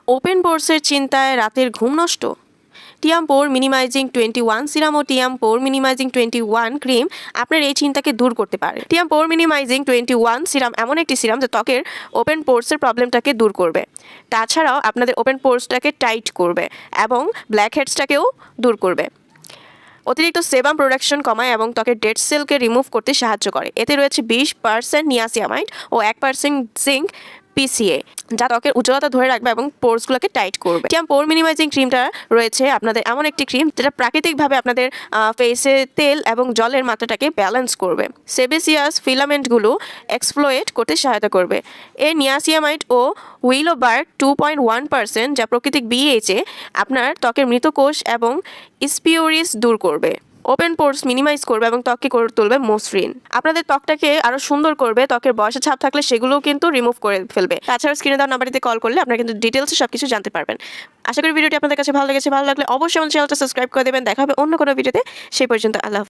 Open পোরসের চিন্তায় রাতের ঘুম নষ্ট? টিয়াম পোর মিনিমাইজিং 21 সিরাম ও টিয়াম পোর মিনিমাইজিং 21 ক্রিম আপনার এই চিন্তাকে দূর করতে পারে। টিয়াম পোর মিনিমাইজিং 21 সিরাম এমন একটি সিরাম যা ত্বকের ওপেন পোরসের প্রবলেমটাকে দূর করবে। তাছাড়াও আপনাদের ওপেন পোরসটাকে টাইট করবে এবং ব্ল্যাক হেডসটাকেও দূর করবে। অতিরিক্ত সেবাম প্রোডাকশন কমায় এবং ত্বকের ডেড সেলকে রিমুভ করতে সাহায্য করে। এতে রয়েছে 20% নিয়াসিয়ামাইড ও 1% জিঙ্ক পিসিএ, যা ত্বকের উজ্জ্বলতা ধরে রাখবে এবং পোরসগুলোকে টাইট করবে। টিয়াম পোর মিনিমাইজিং ক্রিমটা রয়েছে আপনাদের এমন একটি ক্রিম যেটা প্রাকৃতিকভাবে আপনাদের ফেসে তেল এবং জলের মাত্রাটাকে ব্যালেন্স করবে। সেবেসিয়াস ফিলামেন্টগুলো এক্সপ্লয়েট করতে সহায়তা করবে। এর নিয়াসিয়ামাইড ও উইলো বার্ক 2.1%, যা প্রাকৃতিক বিএইচএ আপনার ত্বকের মৃত কোষ এবং স্পিওরিস দূর করবে। ওপেন পোরস মিনিমাইজ করবে এবং ত্বককে করে তুলবে মসৃণ। আপনাদের ত্বকটাকে আরও সুন্দর করবে। ত্বকের বয়সের ছাপ থাকলে সেগুলোও কিন্তু রিমুভ করে ফেলবে। তাছাড়া স্ক্রিনে দেওয়া নাম্বারটিতে কল করলে আপনারা কিন্তু ডিটেলসে সব কিছু জানতে পারবেন। আশা করি ভিডিওটি আপনাদের কাছে ভালো লেগেছে। ভালো লাগলে অবশ্যই আমার চ্যানেলটা সাবস্ক্রাইব করে দেবেন। দেখা হবে অন্য কোনো ভিডিওতে। সেই পর্যন্ত আল্লাহ।